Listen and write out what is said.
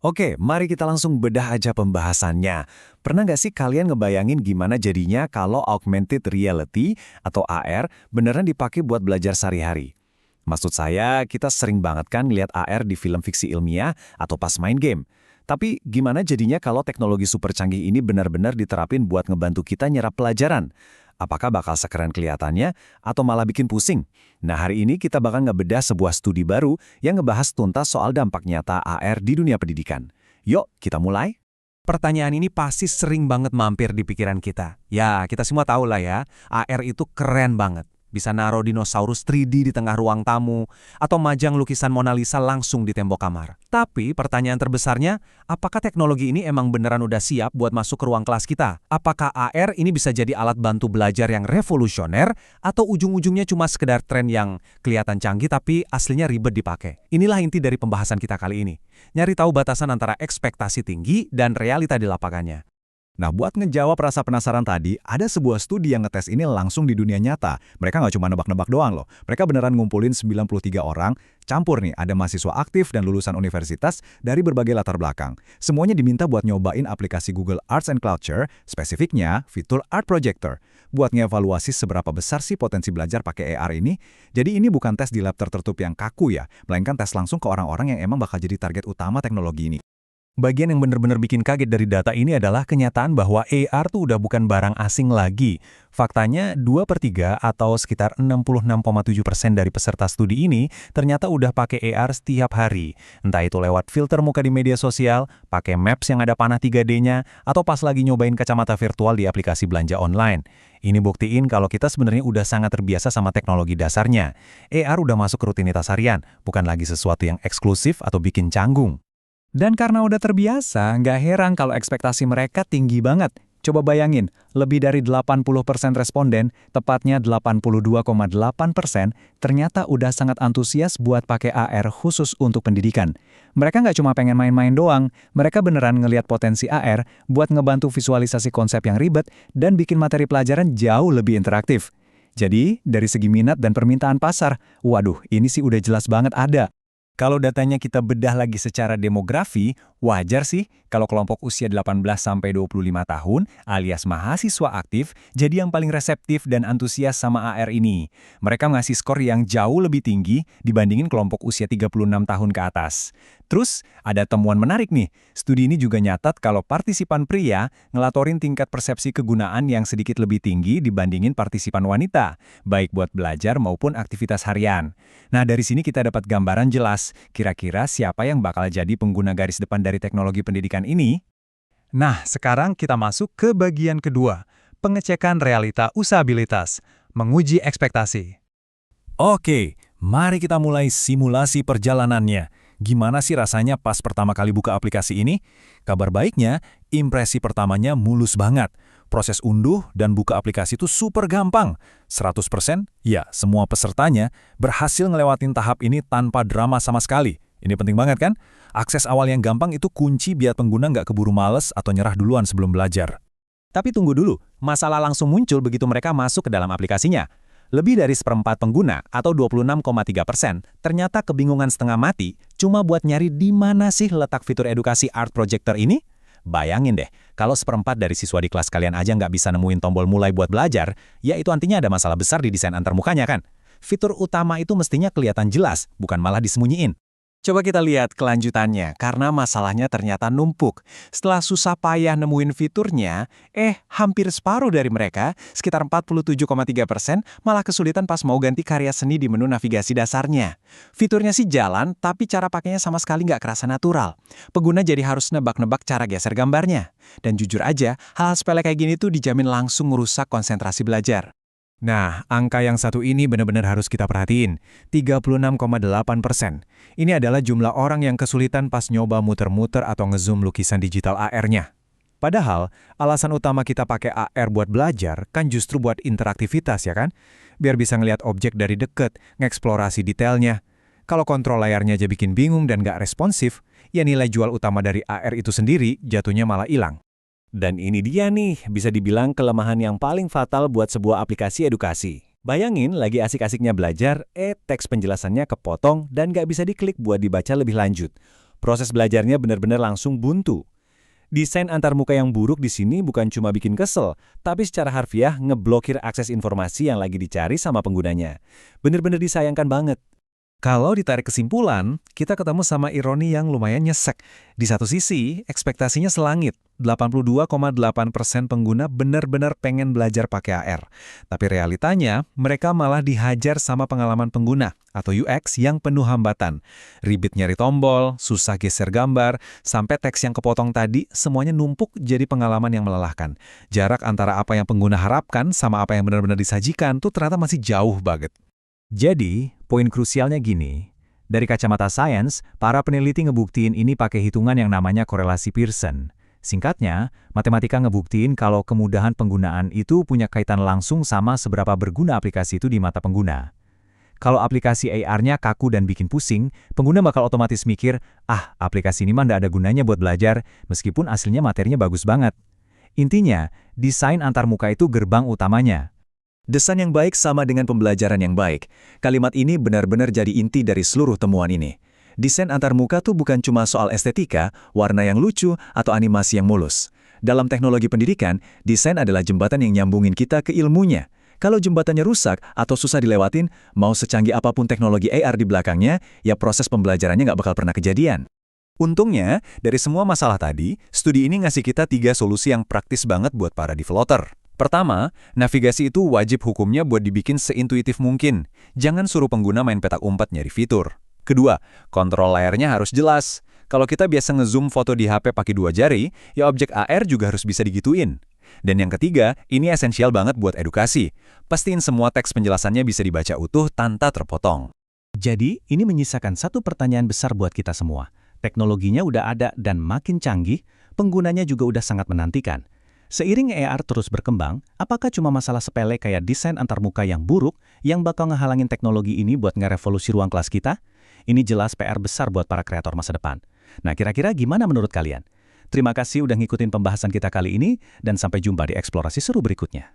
Oke, mari kita langsung bedah aja pembahasannya. Pernah nggak sih kalian ngebayangin gimana jadinya kalau augmented reality atau AR beneran dipakai buat belajar sehari-hari? Maksud saya, kita sering banget kan lihat AR di film fiksi ilmiah atau pas main game. Tapi gimana jadinya kalau teknologi super canggih ini benar-benar diterapin buat ngebantu kita nyerap pelajaran? Apakah bakal sekeren kelihatannya atau malah bikin pusing? Nah, hari ini kita bakal ngebedah sebuah studi baru yang ngebahas tuntas soal dampak nyata AR di dunia pendidikan. Yuk, kita mulai. Pertanyaan ini pasti sering banget mampir di pikiran kita. Ya, kita semua tahu lah ya, AR itu keren banget. Bisa naruh dinosaurus 3D di tengah ruang tamu, atau majang lukisan Mona Lisa langsung di tembok kamar. Tapi pertanyaan terbesarnya, apakah teknologi ini emang beneran udah siap buat masuk ke ruang kelas kita? Apakah AR ini bisa jadi alat bantu belajar yang revolusioner, atau ujung-ujungnya cuma sekedar tren yang kelihatan canggih tapi aslinya ribet dipakai? Inilah inti dari pembahasan kita kali ini. Nyari tahu batasan antara ekspektasi tinggi dan realita di lapangannya. Nah, buat ngejawab rasa penasaran tadi, ada sebuah studi yang ngetes ini langsung di dunia nyata. Mereka nggak cuma nebak-nebak doang loh. Mereka beneran ngumpulin 93 orang, campur nih, ada mahasiswa aktif dan lulusan universitas dari berbagai latar belakang. Semuanya diminta buat nyobain aplikasi Google Arts and Culture, spesifiknya fitur Art Projector. Buat ngevaluasi seberapa besar sih potensi belajar pakai AR ini. Jadi ini bukan tes di lab tertutup yang kaku ya, melainkan tes langsung ke orang-orang yang emang bakal jadi target utama teknologi ini. Bagian yang benar-benar bikin kaget dari data ini adalah kenyataan bahwa AR tuh udah bukan barang asing lagi. Faktanya, 2/3 atau sekitar 66,7% dari peserta studi ini ternyata udah pakai AR setiap hari. Entah itu lewat filter muka di media sosial, pakai Maps yang ada panah 3D-nya, atau pas lagi nyobain kacamata virtual di aplikasi belanja online. Ini buktiin kalau kita sebenarnya udah sangat terbiasa sama teknologi dasarnya. AR udah masuk ke rutinitas harian, bukan lagi sesuatu yang eksklusif atau bikin canggung. Dan karena udah terbiasa, nggak heran kalau ekspektasi mereka tinggi banget. Coba bayangin, lebih dari 80% responden, tepatnya 82,8%, ternyata udah sangat antusias buat pakai AR khusus untuk pendidikan. Mereka nggak cuma pengen main-main doang, mereka beneran ngelihat potensi AR buat ngebantu visualisasi konsep yang ribet dan bikin materi pelajaran jauh lebih interaktif. Jadi, dari segi minat dan permintaan pasar, waduh, ini sih udah jelas banget ada. Kalau datanya kita bedah lagi secara demografi, wajar sih kalau kelompok usia 18-25 tahun alias mahasiswa aktif jadi yang paling reseptif dan antusias sama AR ini. Mereka ngasih skor yang jauh lebih tinggi dibandingin kelompok usia 36 tahun ke atas. Terus, ada temuan menarik nih. Studi ini juga nyatat kalau partisipan pria ngelatorin tingkat persepsi kegunaan yang sedikit lebih tinggi dibandingin partisipan wanita, baik buat belajar maupun aktivitas harian. Nah, dari sini kita dapat gambaran jelas kira-kira siapa yang bakal jadi pengguna garis depan dari teknologi pendidikan ini? Nah, sekarang kita masuk ke bagian kedua, pengecekan realita usabilitas, menguji ekspektasi. Oke, mari kita mulai simulasi perjalanannya. Gimana sih rasanya pas pertama kali buka aplikasi ini? Kabar baiknya, impresi pertamanya mulus banget. Proses unduh dan buka aplikasi itu super gampang. 100%, ya semua pesertanya berhasil ngelewatin tahap ini tanpa drama sama sekali. Ini penting banget kan? Akses awal yang gampang itu kunci biar pengguna nggak keburu males atau nyerah duluan sebelum belajar. Tapi tunggu dulu, masalah langsung muncul begitu mereka masuk ke dalam aplikasinya. Lebih dari seperempat pengguna, atau 26,3%, ternyata kebingungan setengah mati cuma buat nyari di mana sih letak fitur edukasi Art Projector ini? Bayangin deh, kalau seperempat dari siswa di kelas kalian aja nggak bisa nemuin tombol mulai buat belajar, ya itu artinya ada masalah besar di desain antarmukanya kan? Fitur utama itu mestinya kelihatan jelas, bukan malah disembunyiin. Coba kita lihat kelanjutannya, karena masalahnya ternyata numpuk. Setelah susah payah nemuin fiturnya, hampir separuh dari mereka, sekitar 47,3%, malah kesulitan pas mau ganti karya seni di menu navigasi dasarnya. Fiturnya sih jalan, tapi cara pakainya sama sekali nggak kerasa natural. Pengguna jadi harus nebak-nebak cara geser gambarnya. Dan jujur aja, hal sepele kayak gini tuh dijamin langsung merusak konsentrasi belajar. Nah, angka yang satu ini benar-benar harus kita perhatiin, 36,8%. Ini adalah jumlah orang yang kesulitan pas nyoba muter-muter atau ngezoom lukisan digital AR-nya. Padahal, alasan utama kita pakai AR buat belajar kan justru buat interaktivitas ya kan? Biar bisa ngelihat objek dari deket, ngeksplorasi detailnya. Kalau kontrol layarnya aja bikin bingung dan nggak responsif, ya nilai jual utama dari AR itu sendiri jatuhnya malah hilang. Dan ini dia nih, bisa dibilang kelemahan yang paling fatal buat sebuah aplikasi edukasi. Bayangin lagi asik-asiknya belajar, teks penjelasannya kepotong dan nggak bisa diklik buat dibaca lebih lanjut. Proses belajarnya benar-benar langsung buntu. Desain antarmuka yang buruk di sini bukan cuma bikin kesel, tapi secara harfiah ngeblokir akses informasi yang lagi dicari sama penggunanya. Bener-bener disayangkan banget. Kalau ditarik kesimpulan, kita ketemu sama ironi yang lumayan nyesek. Di satu sisi, ekspektasinya selangit. 82,8% pengguna benar-benar pengen belajar pakai AR. Tapi realitanya, mereka malah dihajar sama pengalaman pengguna atau UX yang penuh hambatan. Ribet nyari tombol, susah geser gambar, sampai teks yang kepotong tadi semuanya numpuk jadi pengalaman yang melelahkan. Jarak antara apa yang pengguna harapkan sama apa yang benar-benar disajikan tuh ternyata masih jauh banget. Jadi, poin krusialnya gini. Dari kacamata sains, para peneliti ngebuktiin ini pakai hitungan yang namanya korelasi Pearson. Singkatnya, matematika ngebuktiin kalau kemudahan penggunaan itu punya kaitan langsung sama seberapa berguna aplikasi itu di mata pengguna. Kalau aplikasi AR-nya kaku dan bikin pusing, pengguna bakal otomatis mikir, aplikasi ini mah nggak ada gunanya buat belajar, meskipun aslinya materinya bagus banget. Intinya, desain antarmuka itu gerbang utamanya. Desain yang baik sama dengan pembelajaran yang baik. Kalimat ini benar-benar jadi inti dari seluruh temuan ini. Desain antarmuka tuh bukan cuma soal estetika, warna yang lucu, atau animasi yang mulus. Dalam teknologi pendidikan, desain adalah jembatan yang nyambungin kita ke ilmunya. Kalau jembatannya rusak atau susah dilewatin, mau secanggih apapun teknologi AR di belakangnya, ya proses pembelajarannya nggak bakal pernah kejadian. Untungnya, dari semua masalah tadi, studi ini ngasih kita 3 solusi yang praktis banget buat para developer. Pertama, navigasi itu wajib hukumnya buat dibikin seintuitif mungkin. Jangan suruh pengguna main petak umpet nyari fitur. Kedua, kontrol layarnya harus jelas. Kalau kita biasa ngezoom foto di HP pakai 2 jari, ya objek AR juga harus bisa digituin. Dan yang ketiga, ini esensial banget buat edukasi. Pastiin semua teks penjelasannya bisa dibaca utuh tanpa terpotong. Jadi, ini menyisakan satu pertanyaan besar buat kita semua. Teknologinya udah ada dan makin canggih, penggunanya juga udah sangat menantikan. Seiring AR terus berkembang, apakah cuma masalah sepele kayak desain antarmuka yang buruk yang bakal ngehalangin teknologi ini buat ngerevolusi ruang kelas kita? Ini jelas PR besar buat para kreator masa depan. Nah, kira-kira gimana menurut kalian? Terima kasih udah ngikutin pembahasan kita kali ini, dan sampai jumpa di eksplorasi seru berikutnya.